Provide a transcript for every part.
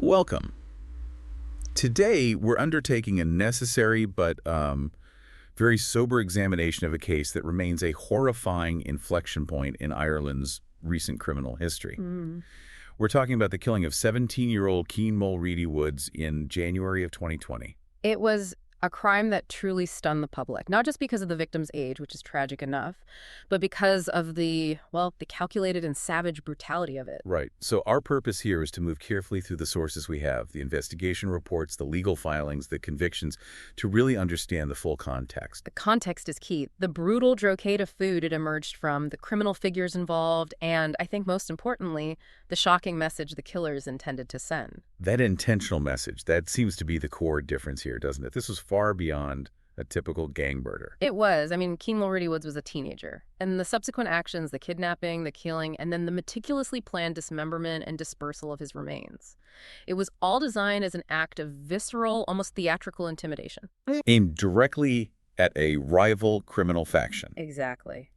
Welcome. Today, we're undertaking a necessary but very sober examination of a case that remains a horrifying inflection point in Ireland's recent criminal history. We're talking about the killing of 17-year-old Keane Mulready-Woods in January of 2020. It was a crime that truly stunned the public, not just because of the victim's age, which is tragic enough, but because of the calculated and savage brutality of it. Right. So our purpose here is to move carefully through the sources we have, the investigation reports, the legal filings, the convictions, to really understand the full context. The context is key. The brutal Drogheda Feud it emerged from, the criminal figures involved, and, I think most importantly, the shocking message the killers intended to send. That intentional message, that seems to be the core difference here, doesn't it? This was far beyond a typical gang murder. It was. I mean, Keane Mulready-Woods was a teenager. And the subsequent actions, the kidnapping, the killing, and then the meticulously planned dismemberment and dispersal of his remains. It was all designed as an act of visceral, almost theatrical intimidation. Aimed directly at a rival criminal faction. Exactly.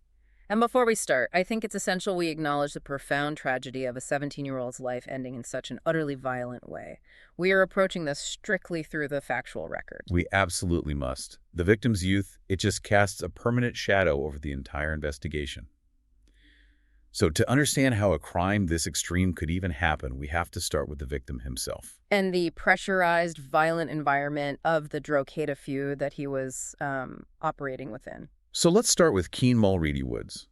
And before we start, I think it's essential we acknowledge the profound tragedy of a 17-year-old's life ending in such an utterly violent way. We are approaching this strictly through the factual record. We absolutely must. The victim's youth, it just casts a permanent shadow over the entire investigation. So to understand how a crime this extreme could even happen, we have to start with the victim himself. And the pressurized, violent environment of the Drogheda Feud that he was operating within. So let's start with Keane Mulready-Woods.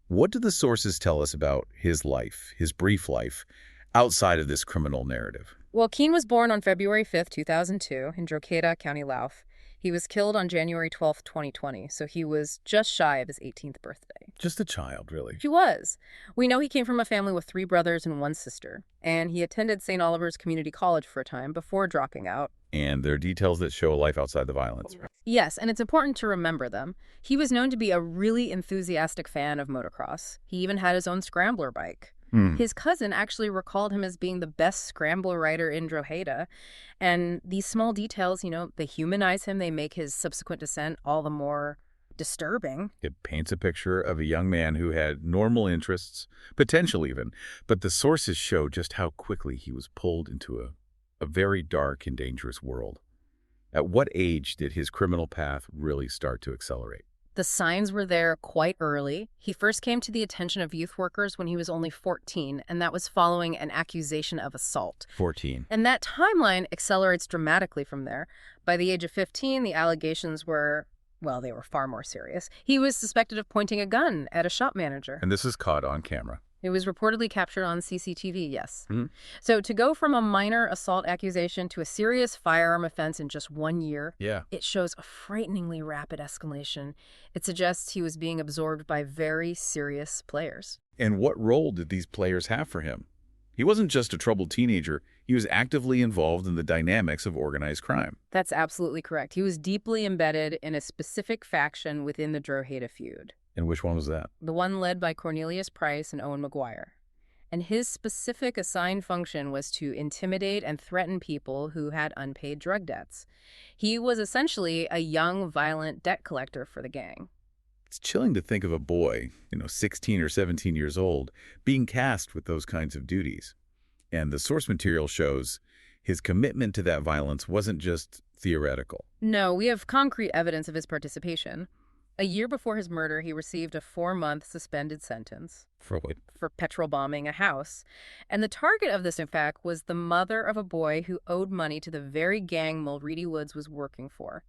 What do the sources tell us about his life, his brief life, outside of this criminal narrative? Well, Keane was born on February 5th, 2002, in Drogheda, County Louth. He was killed on January 12th, 2020, so he was just shy of his 18th birthday. Just a child, really. He was. We know he came from a family with 3 brothers and 1 sister, and he attended St. Oliver's Community College for a time before dropping out. And there are details that show a life outside the violence. Yes, and it's important to remember them. He was known to be a really enthusiastic fan of motocross. He even had his own scrambler bike. His cousin actually recalled him as being the best scrambler rider in Drogheda. And these small details, they humanize him. They make his subsequent descent all the more disturbing. It paints a picture of a young man who had normal interests, potential even, but the sources show just how quickly he was pulled into a very dark and dangerous world. At what age did his criminal path really start to accelerate? The signs were there quite early. He first came to the attention of youth workers when he was only 14, and that was following an accusation of assault. 14. And that timeline accelerates dramatically from there. By the age of 15, the allegations were, they were far more serious. He was suspected of pointing a gun at a shop manager. And this is caught on camera. It was reportedly captured on CCTV, yes. So to go from a minor assault accusation to a serious firearm offense in just 1 year, it shows a frighteningly rapid escalation. It suggests he was being absorbed by very serious players. And what role did these players have for him? He wasn't just a troubled teenager. He was actively involved in the dynamics of organized crime. That's absolutely correct. He was deeply embedded in a specific faction within the Drogheda Feud. And which one was that? The one led by Cornelius Price and Owen Maguire. And his specific assigned function was to intimidate and threaten people who had unpaid drug debts. He was essentially a young, violent debt collector for the gang. It's chilling to think of a boy, 16 or 17 years old, being tasked with those kinds of duties. And the source material shows his commitment to that violence wasn't just theoretical. No, we have concrete evidence of his participation. A year before his murder, he received a 4-month suspended sentence. For what? For petrol bombing a house. And the target of this, in fact, was the mother of a boy who owed money to the very gang Mulready-Woods was working for.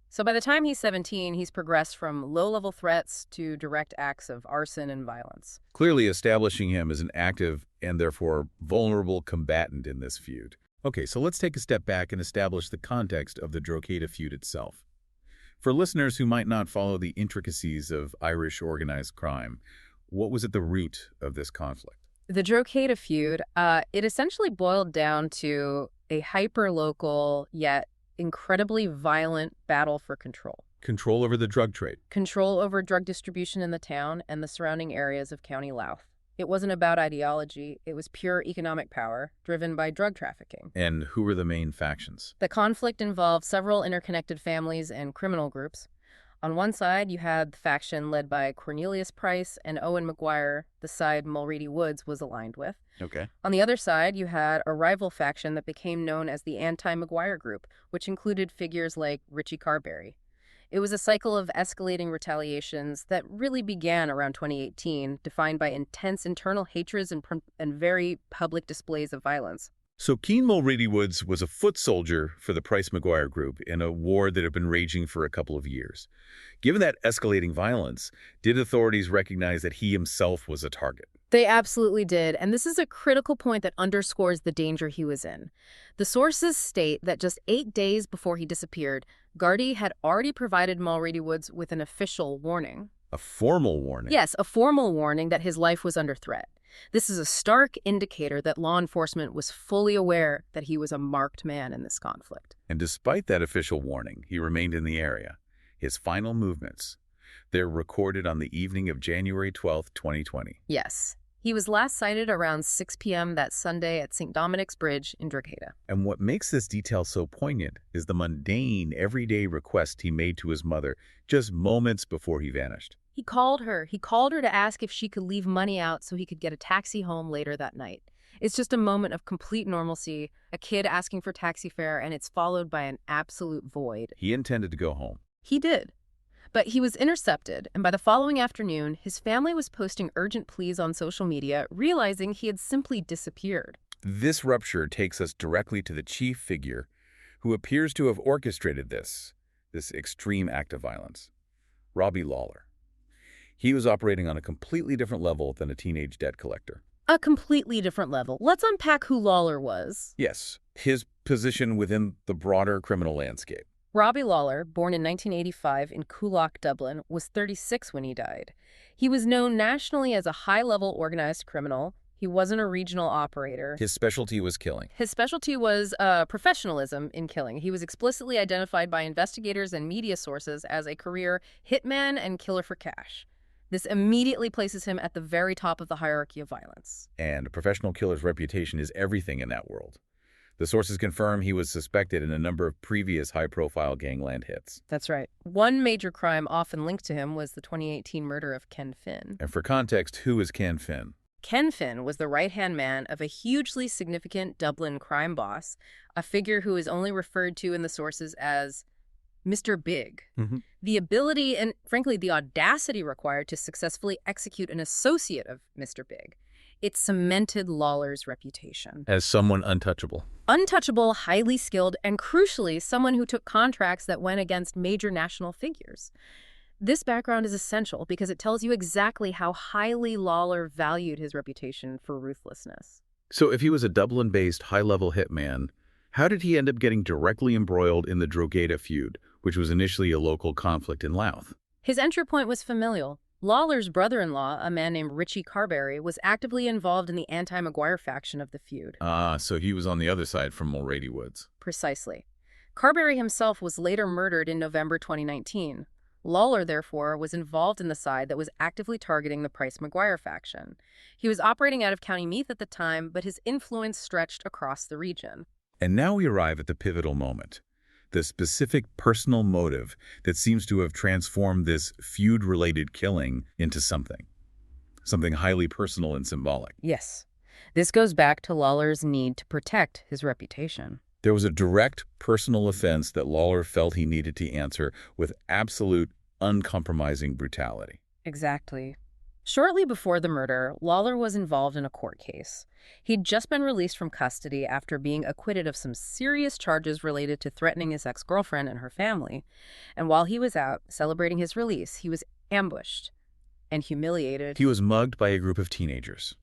So by the time he's 17, he's progressed from low-level threats to direct acts of arson and violence. Clearly establishing him as an active and therefore vulnerable combatant in this feud. Okay, so let's take a step back and establish the context of the Drogheda Feud itself. For listeners who might not follow the intricacies of Irish organized crime, what was at the root of this conflict? The Drogheda Feud, it essentially boiled down to a hyper-local yet incredibly violent battle for control. Control over the drug trade. Control over drug distribution in the town and the surrounding areas of County Louth. It wasn't about ideology. It was pure economic power, driven by drug trafficking. And who were the main factions? The conflict involved several interconnected families and criminal groups. On one side, you had the faction led by Cornelius Price and Owen McGuire, the side Mulready-Woods was aligned with. Okay. On the other side, you had a rival faction that became known as the Anti-McGuire Group, which included figures like Richie Carberry. It was a cycle of escalating retaliations that really began around 2018, defined by intense internal hatreds and very public displays of violence. So Keane Mulready-Woods was a foot soldier for the Price-McGuire group in a war that had been raging for a couple of years. Given that escalating violence, did authorities recognize that he himself was a target? They absolutely did, and this is a critical point that underscores the danger he was in. The sources state that just 8 days before he disappeared, Gardaí had already provided Mulready-Woods with an official warning. A formal warning? Yes, a formal warning that his life was under threat. This is a stark indicator that law enforcement was fully aware that he was a marked man in this conflict. And despite that official warning, he remained in the area. His final movements, they're recorded on the evening of January 12, 2020. Yes. He was last sighted around 6 p.m. that Sunday at St. Dominic's Bridge in Drogheda. And what makes this detail so poignant is the mundane, everyday request he made to his mother just moments before he vanished. He called her. He called her to ask if she could leave money out so he could get a taxi home later that night. It's just a moment of complete normalcy, a kid asking for taxi fare, and it's followed by an absolute void. He intended to go home. He did. But he was intercepted, and by the following afternoon, his family was posting urgent pleas on social media, realizing he had simply disappeared. This rupture takes us directly to the chief figure who appears to have orchestrated this extreme act of violence, Robbie Lawler. He was operating on a completely different level than a teenage debt collector. A completely different level. Let's unpack who Lawler was. Yes, his position within the broader criminal landscape. Robbie Lawler, born in 1985 in Coolock, Dublin, was 36 when he died. He was known nationally as a high-level organized criminal. He wasn't a regional operator. His specialty was killing. His specialty was professionalism in killing. He was explicitly identified by investigators and media sources as a career hitman and killer for cash. This immediately places him at the very top of the hierarchy of violence. And a professional killer's reputation is everything in that world. The sources confirm he was suspected in a number of previous high-profile gangland hits. That's right. One major crime often linked to him was the 2018 murder of Ken Finn. And for context, who is Ken Finn? Ken Finn was the right-hand man of a hugely significant Dublin crime boss, a figure who is only referred to in the sources as Mr. Big. Mm-hmm. The ability and, frankly, the audacity required to successfully execute an associate of Mr. Big. It cemented Lawler's reputation. As someone untouchable. Untouchable, highly skilled, and crucially, someone who took contracts that went against major national figures. This background is essential because it tells you exactly how highly Lawler valued his reputation for ruthlessness. So if he was a Dublin-based high-level hitman, how did he end up getting directly embroiled in the Drogheda feud, which was initially a local conflict in Louth? His entry point was familial. Lawler's brother-in-law, a man named Richie Carberry, was actively involved in the anti-McGuire faction of the feud. So he was on the other side from Mulready-Woods. Precisely. Carberry himself was later murdered in November 2019. Lawler, therefore, was involved in the side that was actively targeting the Price-McGuire faction. He was operating out of County Meath at the time, but his influence stretched across the region. And now we arrive at the pivotal moment. The specific personal motive that seems to have transformed this feud-related killing into something highly personal and symbolic. Yes. This goes back to Lawler's need to protect his reputation. There was a direct personal offense that Lawler felt he needed to answer with absolute, uncompromising brutality. Exactly. Shortly before the murder, Lawler was involved in a court case. He'd just been released from custody after being acquitted of some serious charges related to threatening his ex-girlfriend and her family. And while he was out celebrating his release, he was ambushed and humiliated. He was mugged by a group of teenagers.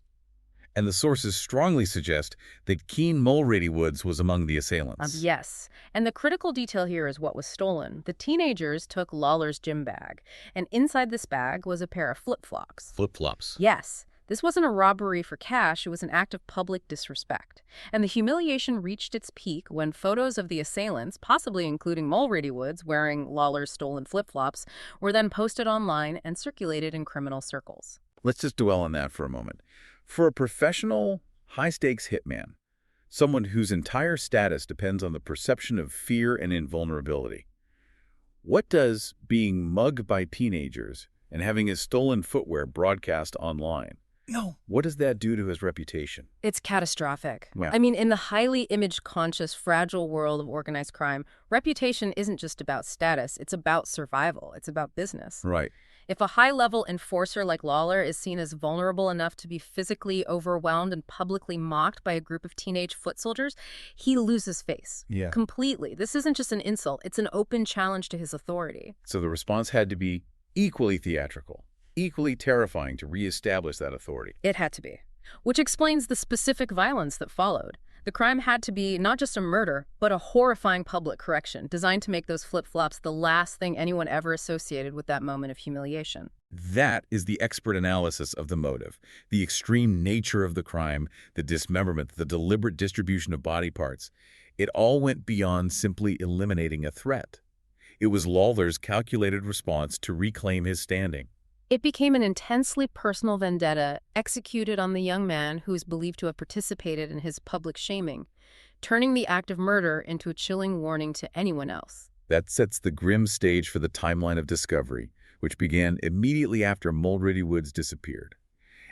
And the sources strongly suggest that Keane Mulready-Woods was among the assailants. Yes, and the critical detail here is what was stolen. The teenagers took Lawler's gym bag, and inside this bag was a pair of flip-flops. Flip-flops? Yes. This wasn't a robbery for cash, it was an act of public disrespect. And the humiliation reached its peak when photos of the assailants, possibly including Mulready-Woods wearing Lawler's stolen flip-flops, were then posted online and circulated in criminal circles. Let's just dwell on that for a moment. For a professional, high-stakes hitman, someone whose entire status depends on the perception of fear and invulnerability, What does being mugged by teenagers and having his stolen footwear broadcast online, what does that do to his reputation? It's catastrophic. Yeah. I mean, in the highly image-conscious, fragile world of organized crime, reputation isn't just about status, it's about survival, it's about business. Right. If a high-level enforcer like Lawler is seen as vulnerable enough to be physically overwhelmed and publicly mocked by a group of teenage foot soldiers, he loses face. Yeah. Completely. This isn't just an insult, it's an open challenge to his authority. So the response had to be equally theatrical, equally terrifying to reestablish that authority. It had to be. Which explains the specific violence that followed. The crime had to be not just a murder, but a horrifying public correction, designed to make those flip-flops the last thing anyone ever associated with that moment of humiliation. That is the expert analysis of the motive, the extreme nature of the crime, the dismemberment, the deliberate distribution of body parts. It all went beyond simply eliminating a threat. It was Lawler's calculated response to reclaim his standing. It became an intensely personal vendetta executed on the young man who is believed to have participated in his public shaming, turning the act of murder into a chilling warning to anyone else. That sets the grim stage for the timeline of discovery, which began immediately after Mulready-Woods disappeared.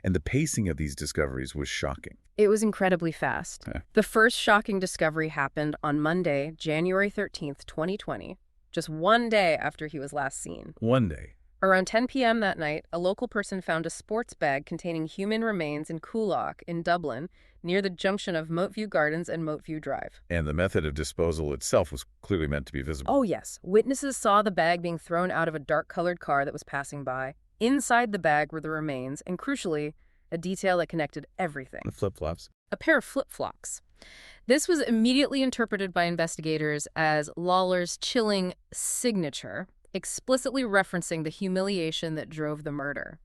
And the pacing of these discoveries was shocking. It was incredibly fast. The first shocking discovery happened on Monday, January 13th, 2020, just one day after he was last seen. One day. Around 10 p.m. that night, a local person found a sports bag containing human remains in Coolock in Dublin, near the junction of Moatview Gardens and Moatview Drive. And the method of disposal itself was clearly meant to be visible. Oh, yes. Witnesses saw the bag being thrown out of a dark-colored car that was passing by. Inside the bag were the remains, and crucially, a detail that connected everything. The flip-flops. A pair of flip-flops. This was immediately interpreted by investigators as Lawler's chilling signature, explicitly referencing the humiliation that drove the murder.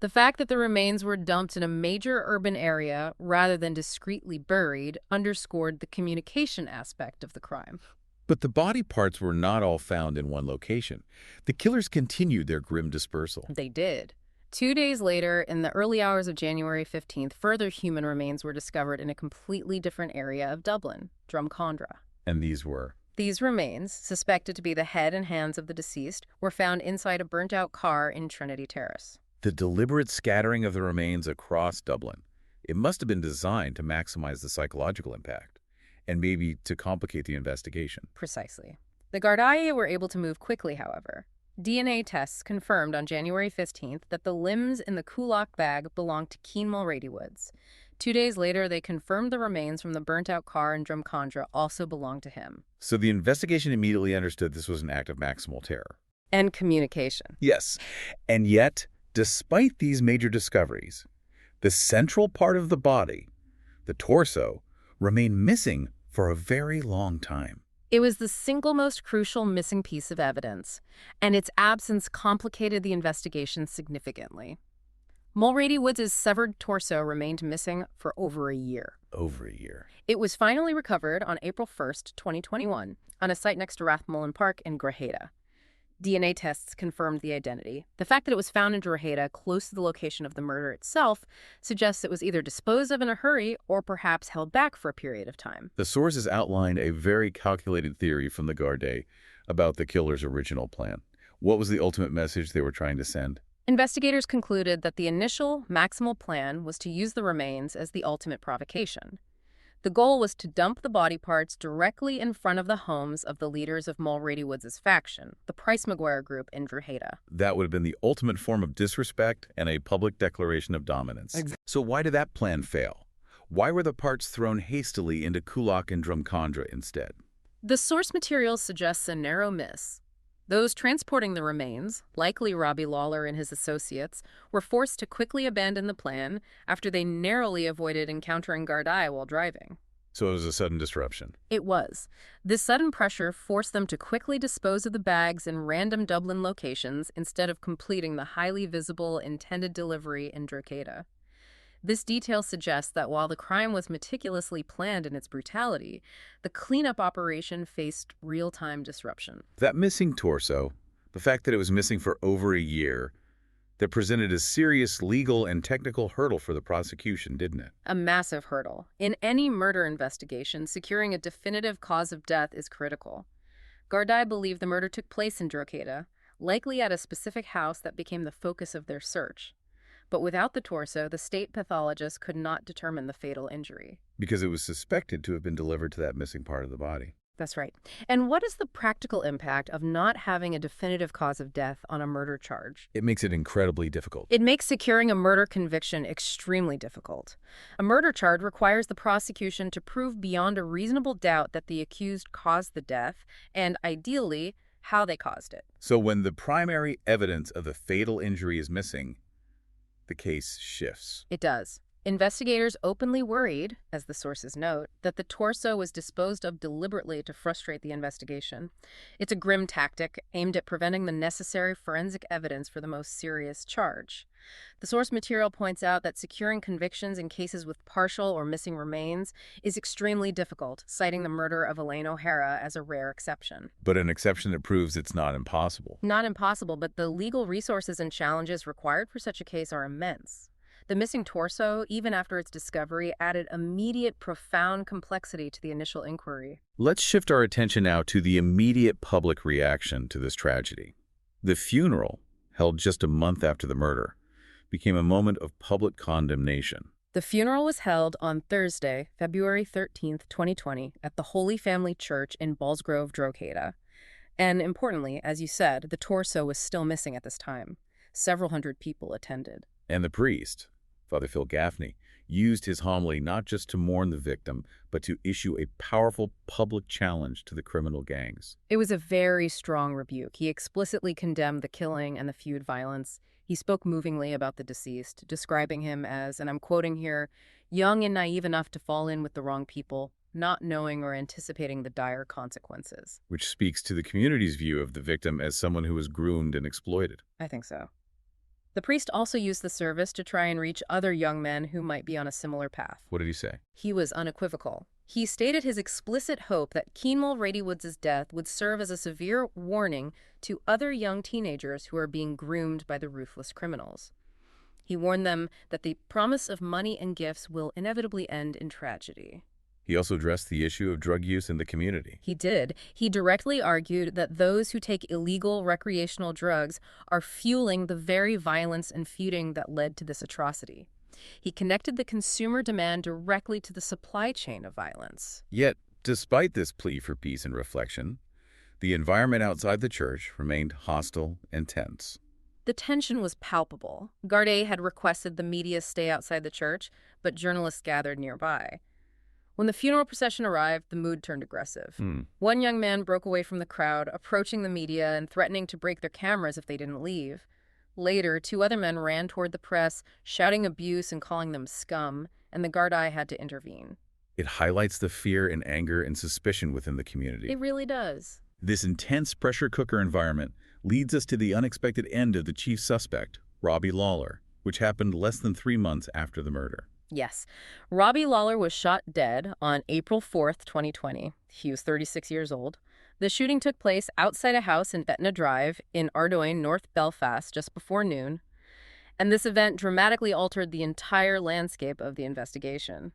The fact that the remains were dumped in a major urban area rather than discreetly buried underscored the communication aspect of the crime. But the body parts were not all found in one location. The killers continued their grim dispersal. They did. 2 days later, in the early hours of January 15th, further human remains were discovered in a completely different area of Dublin, Drogheda. And these were? These remains, suspected to be the head and hands of the deceased, were found inside a burnt-out car in Trinity Terrace. The deliberate scattering of the remains across Dublin. It must have been designed to maximize the psychological impact, and maybe to complicate the investigation. Precisely. The Gardaí were able to move quickly, however. DNA tests confirmed on January 15th that the limbs in the Coolock bag belonged to Keane Mulready-Woods. 2 days later, they confirmed the remains from the burnt-out car in Drumcondra also belonged to him. So the investigation immediately understood this was an act of maximal terror. And communication. Yes. And yet, despite these major discoveries, the central part of the body, the torso, remained missing for a very long time. It was the single most crucial missing piece of evidence, and its absence complicated the investigation significantly. Mulready-Woods' severed torso remained missing for over a year. Over a year. It was finally recovered on April 1st, 2021, on a site next to Rathmullen Park in Drogheda. DNA tests confirmed the identity. The fact that it was found in Drogheda, close to the location of the murder itself, suggests it was either disposed of in a hurry or perhaps held back for a period of time. The sources outlined a very calculated theory from the Gardaí about the killer's original plan. What was the ultimate message they were trying to send? Investigators concluded that the initial maximal plan was to use the remains as the ultimate provocation. The goal was to dump the body parts directly in front of the homes of the leaders of Mulready-Woods' faction, the Price-Maguire group in Drogheda. That would have been the ultimate form of disrespect and a public declaration of dominance. So why did that plan fail? Why were the parts thrown hastily into Coolock and Drumcondra instead? The source material suggests a narrow miss. Those transporting the remains, likely Robbie Lawler and his associates, were forced to quickly abandon the plan after they narrowly avoided encountering Gardaí while driving. So it was a sudden disruption. It was. This sudden pressure forced them to quickly dispose of the bags in random Dublin locations instead of completing the highly visible intended delivery in Drogheda. This detail suggests that while the crime was meticulously planned in its brutality, the cleanup operation faced real-time disruption. That missing torso, the fact that it was missing for over a year, that presented a serious legal and technical hurdle for the prosecution, didn't it? A massive hurdle. In any murder investigation, securing a definitive cause of death is critical. Gardaí believed the murder took place in Drogheda, likely at a specific house that became the focus of their search. But without the torso, the state pathologist could not determine the fatal injury. Because it was suspected to have been delivered to that missing part of the body. That's right. And what is the practical impact of not having a definitive cause of death on a murder charge? It makes it incredibly difficult. It makes securing a murder conviction extremely difficult. A murder charge requires the prosecution to prove beyond a reasonable doubt that the accused caused the death, and ideally, how they caused it. So when the primary evidence of the fatal injury is missing, the case shifts. It does. Investigators openly worried, as the sources note, that the torso was disposed of deliberately to frustrate the investigation. It's a grim tactic aimed at preventing the necessary forensic evidence for the most serious charge. The source material points out that securing convictions in cases with partial or missing remains is extremely difficult, citing the murder of Elaine O'Hara as a rare exception. But an exception that proves it's not impossible. Not impossible, but the legal resources and challenges required for such a case are immense. The missing torso, even after its discovery, added immediate, profound complexity to the initial inquiry. Let's shift our attention now to the immediate public reaction to this tragedy. The funeral, held just a month after the murder, became a moment of public condemnation. The funeral was held on Thursday, February 13th, 2020, at the Holy Family Church in Ballsgrove, Drogheda. And importantly, as you said, the torso was still missing at this time. Several hundred people attended. And the priest, Father Phil Gaffney, used his homily not just to mourn the victim, but to issue a powerful public challenge to the criminal gangs. It was a very strong rebuke. He explicitly condemned the killing and the feud violence. He spoke movingly about the deceased, describing him as, and I'm quoting here, young and naive enough to fall in with the wrong people, not knowing or anticipating the dire consequences. Which speaks to the community's view of the victim as someone who was groomed and exploited. I think so. The priest also used the service to try and reach other young men who might be on a similar path. What did he say? He was unequivocal. He stated his explicit hope that Keane Mulready-Woods' death would serve as a severe warning to other young teenagers who are being groomed by the ruthless criminals. He warned them that the promise of money and gifts will inevitably end in tragedy. He also addressed the issue of drug use in the community. He did. He directly argued that those who take illegal recreational drugs are fueling the very violence and feuding that led to this atrocity. He connected the consumer demand directly to the supply chain of violence. Yet, despite this plea for peace and reflection, the environment outside the church remained hostile and tense. The tension was palpable. Gardaí had requested the media stay outside the church, but journalists gathered nearby. When the funeral procession arrived, the mood turned aggressive. One young man broke away from the crowd, approaching the media and threatening to break their cameras if they didn't leave. Later, two other men ran toward the press, shouting abuse and calling them scum, and the Gardaí had to intervene. It highlights the fear and anger and suspicion within the community. It really does. This intense pressure cooker environment leads us to the unexpected end of the chief suspect, Robbie Lawler, which happened less than 3 months after the murder. Yes. Robbie Lawler was shot dead on April 4th, 2020. He was 36 years old. The shooting took place outside a house in Betna Drive in Ardoyne, North Belfast, just before noon. And this event dramatically altered the entire landscape of the investigation.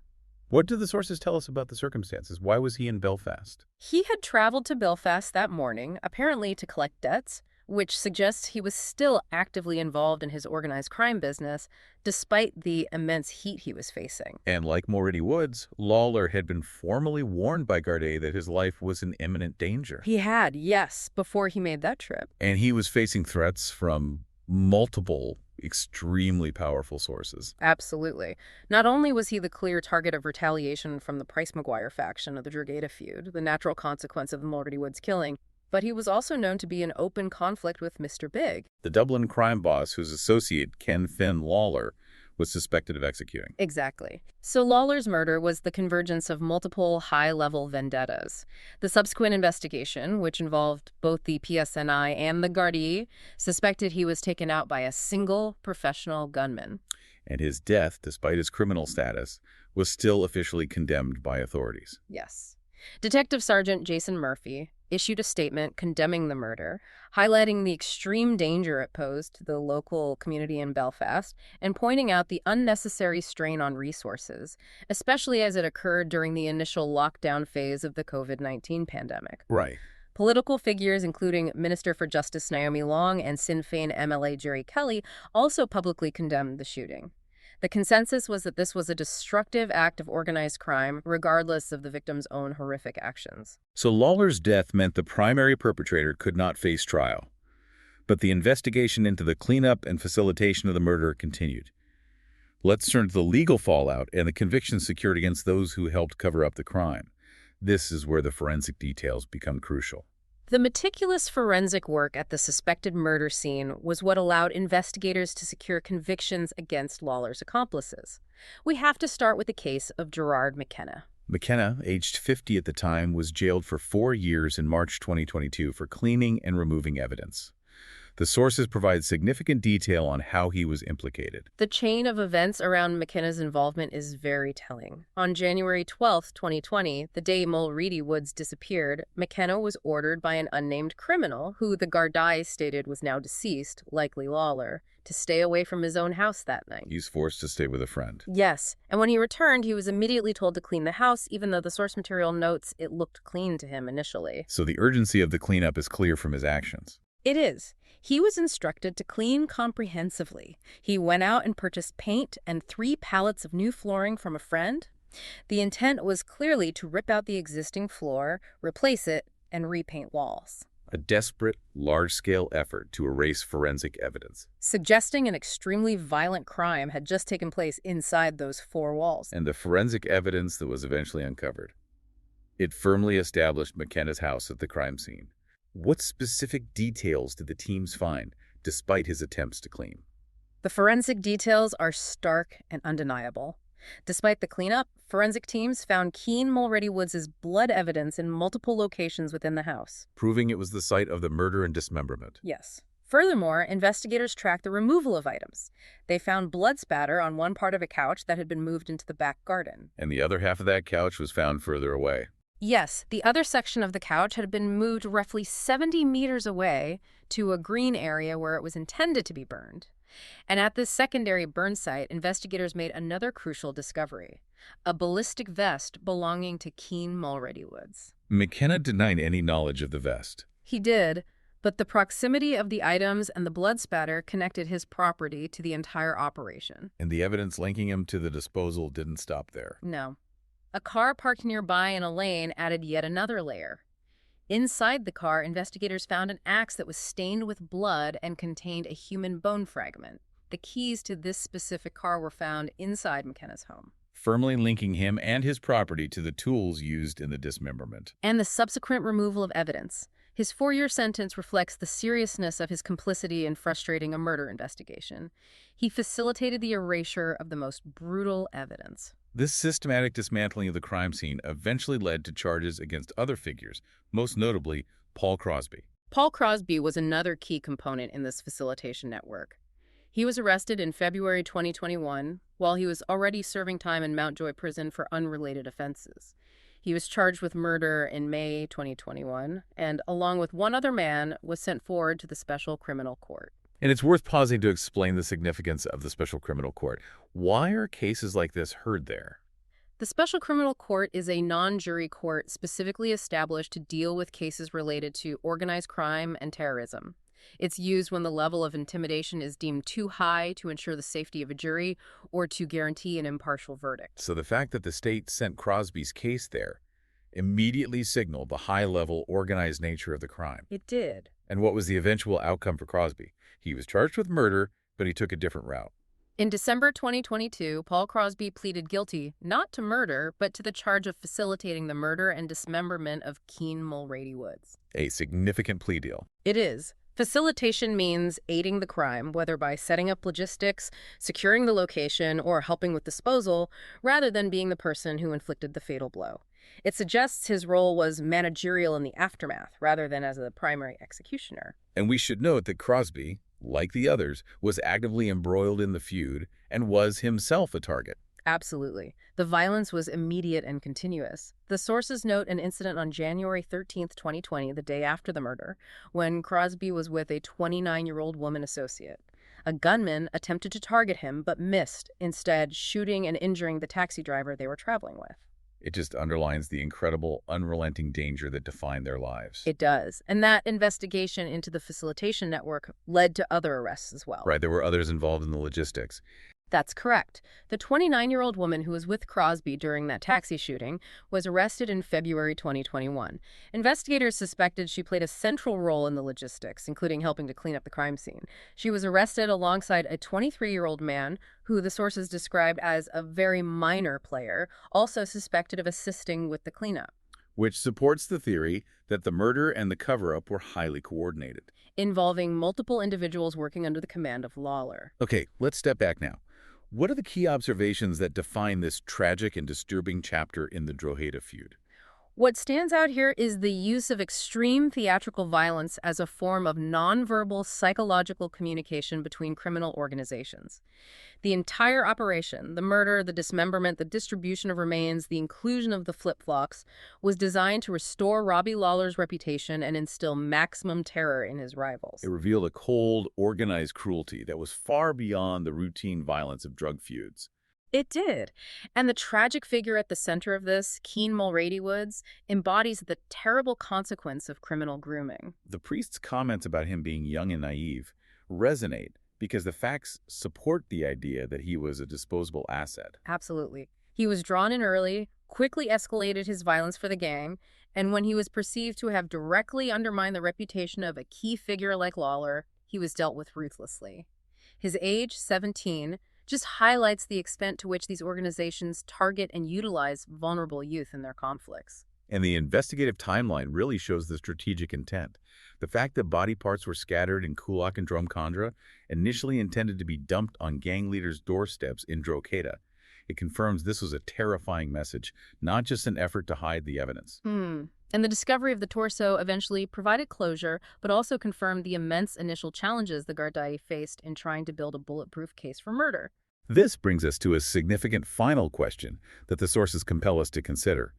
What do the sources tell us about the circumstances? Why was he in Belfast? He had traveled to Belfast that morning, apparently to collect debts, which suggests he was still actively involved in his organized crime business, despite the immense heat he was facing. And like Mulready-Woods, Lawler had been formally warned by Gardaí that his life was in imminent danger. He had, yes, before he made that trip. And he was facing threats from multiple extremely powerful sources. Absolutely. Not only was he the clear target of retaliation from the Price-Maguire faction of the Drogheda feud, the natural consequence of the Mulready-Woods killing, but he was also known to be in open conflict with Mr. Big, the Dublin crime boss whose associate, Ken Finn Lawler, was suspected of executing. Exactly. So Lawler's murder was the convergence of multiple high-level vendettas. The subsequent investigation, which involved both the PSNI and the Gardaí, suspected he was taken out by a single professional gunman. And his death, despite his criminal status, was still officially condemned by authorities. Yes. Detective Sergeant Jason Murphy issued a statement condemning the murder, highlighting the extreme danger it posed to the local community in Belfast, and pointing out the unnecessary strain on resources, especially as it occurred during the initial lockdown phase of the COVID-19 pandemic. Right. Political figures, including Minister for Justice Naomi Long and Sinn Féin MLA Jerry Kelly, also publicly condemned the shooting. The consensus was that this was a destructive act of organized crime, regardless of the victim's own horrific actions. So Lawler's death meant the primary perpetrator could not face trial. But the investigation into the cleanup and facilitation of the murder continued. Let's turn to the legal fallout and the convictions secured against those who helped cover up the crime. This is where the forensic details become crucial. The meticulous forensic work at the suspected murder scene was what allowed investigators to secure convictions against Lawler's accomplices. We have to start with the case of Gerard McKenna. McKenna, aged 50 at the time, was jailed for 4 years in March 2022 for cleaning and removing evidence. The sources provide significant detail on how he was implicated. The chain of events around McKenna's involvement is very telling. On January 12, 2020, the day Mulready-Woods disappeared, McKenna was ordered by an unnamed criminal, who the Gardaí stated was now deceased, likely Lawler, to stay away from his own house that night. He's forced to stay with a friend. Yes, and when he returned, he was immediately told to clean the house, even though the source material notes it looked clean to him initially. So the urgency of the cleanup is clear from his actions. It is. He was instructed to clean comprehensively. He went out and purchased paint and 3 pallets of new flooring from a friend. The intent was clearly to rip out the existing floor, replace it, and repaint walls. A desperate, large-scale effort to erase forensic evidence. Suggesting an extremely violent crime had just taken place inside those 4 walls. And the forensic evidence that was eventually uncovered. It firmly established McKenna's house at the crime scene. What specific details did the teams find, despite his attempts to clean? The forensic details are stark and undeniable. Despite the cleanup, forensic teams found Keane Mulready-Woods' blood evidence in multiple locations within the house, Proving it was the site of the murder and dismemberment. Yes. Furthermore, investigators tracked the removal of items. They found blood spatter on one part of a couch that had been moved into the back garden. And the other half of that couch was found further away. Yes, the other section of the couch had been moved roughly 70 meters away to a green area where it was intended to be burned. And at this secondary burn site, investigators made another crucial discovery: a ballistic vest belonging to Keane Mulready-Woods. McKenna denied any knowledge of the vest. He did, but the proximity of the items and the blood spatter connected his property to the entire operation. And the evidence linking him to the disposal didn't stop there. No. A car parked nearby in a lane added yet another layer. Inside the car, investigators found an axe that was stained with blood and contained a human bone fragment. The keys to this specific car were found inside McKenna's home, Firmly linking him and his property to the tools used in the dismemberment. and the subsequent removal of evidence. His 4-year sentence reflects the seriousness of his complicity in frustrating a murder investigation. He facilitated the erasure of the most brutal evidence. This systematic dismantling of the crime scene eventually led to charges against other figures, most notably Paul Crosby. Paul Crosby was another key component in this facilitation network. He was arrested in February 2021 while he was already serving time in Mountjoy Prison for unrelated offenses. He was charged with murder in May 2021 and, along with one other man, was sent forward to the Special Criminal Court. And it's worth pausing to explain the significance of the Special Criminal Court. Why are cases like this heard there? The Special Criminal Court is a non-jury court specifically established to deal with cases related to organized crime and terrorism. It's used when the level of intimidation is deemed too high to ensure the safety of a jury or to guarantee an impartial verdict. So the fact that the state sent Crosby's case there immediately signaled the high-level, organized nature of the crime. It did. And what was the eventual outcome for Crosby? He was charged with murder, but he took a different route. In December 2022, Paul Crosby pleaded guilty not to murder, but to the charge of facilitating the murder and dismemberment of Keane Mulready-Woods. A significant plea deal. It is. Facilitation means aiding the crime, whether by setting up logistics, securing the location, or helping with disposal, rather than being the person who inflicted the fatal blow. It suggests his role was managerial in the aftermath, rather than as a primary executioner. And we should note that Crosby, like the others, was actively embroiled in the feud and was himself a target. Absolutely. The violence was immediate and continuous. The sources note an incident on January 13, 2020, the day after the murder, when Crosby was with a 29-year-old woman associate. A gunman attempted to target him but missed, instead shooting and injuring the taxi driver they were traveling with. It just underlines the incredible, unrelenting danger that defined their lives. It does. And that investigation into the facilitation network led to other arrests as well. Right, there were others involved in the logistics. That's correct. The 29-year-old woman who was with Crosby during that taxi shooting was arrested in February 2021. Investigators suspected she played a central role in the logistics, including helping to clean up the crime scene. She was arrested alongside a 23-year-old man who the sources described as a very minor player, also suspected of assisting with the cleanup. Which supports the theory that the murder and the cover-up were highly coordinated. Involving multiple individuals working under the command of Lawler. Okay, let's step back now. What are the key observations that define this tragic and disturbing chapter in the Drogheda feud? What stands out here is the use of extreme theatrical violence as a form of nonverbal psychological communication between criminal organizations. The entire operation, the murder, the dismemberment, the distribution of remains, the inclusion of the flip-flops, was designed to restore Robbie Lawler's reputation and instill maximum terror in his rivals. It revealed a cold, organized cruelty that was far beyond the routine violence of drug feuds. It did. And the tragic figure at the center of this, Keane Mulready-Woods, embodies the terrible consequence of criminal grooming. The priest's comments about him being young and naive resonate because the facts support the idea that he was a disposable asset. Absolutely. He was drawn in early, quickly escalated his violence for the gang, and when he was perceived to have directly undermined the reputation of a key figure like Lawler, he was dealt with ruthlessly. His age, 17, just highlights the extent to which these organizations target and utilize vulnerable youth in their conflicts. And the investigative timeline really shows the strategic intent. The fact that body parts were scattered in Kulak and Drumcondra, initially intended to be dumped on gang leaders' doorsteps in Drogheda. It confirms this was a terrifying message, not just an effort to hide the evidence. And the discovery of the torso eventually provided closure, but also confirmed the immense initial challenges the Gardaí faced in trying to build a bulletproof case for murder. This brings us to a significant final question that the sources compel us to consider.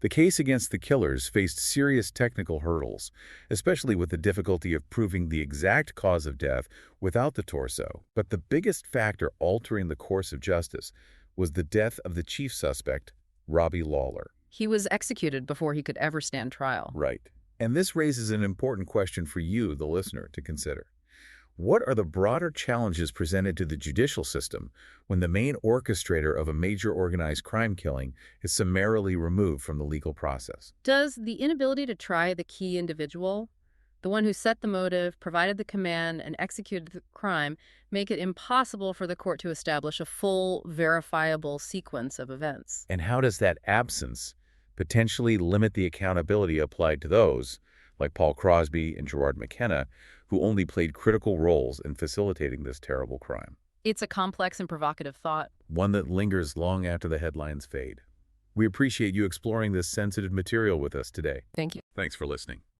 The case against the killers faced serious technical hurdles, especially with the difficulty of proving the exact cause of death without the torso. But the biggest factor altering the course of justice was the death of the chief suspect, Robbie Lawler. He was executed before he could ever stand trial. Right. And this raises an important question for you, the listener, to consider. What are the broader challenges presented to the judicial system when the main orchestrator of a major organized crime killing is summarily removed from the legal process? Does the inability to try the key individual, the one who set the motive, provided the command, and executed the crime, make it impossible for the court to establish a full, verifiable sequence of events? And how does that absence potentially limit the accountability applied to those, like Paul Crosby and Gerard McKenna, who only played critical roles in facilitating this terrible crime? It's a complex and provocative thought. One that lingers long after the headlines fade. We appreciate you exploring this sensitive material with us today. Thank you. Thanks for listening.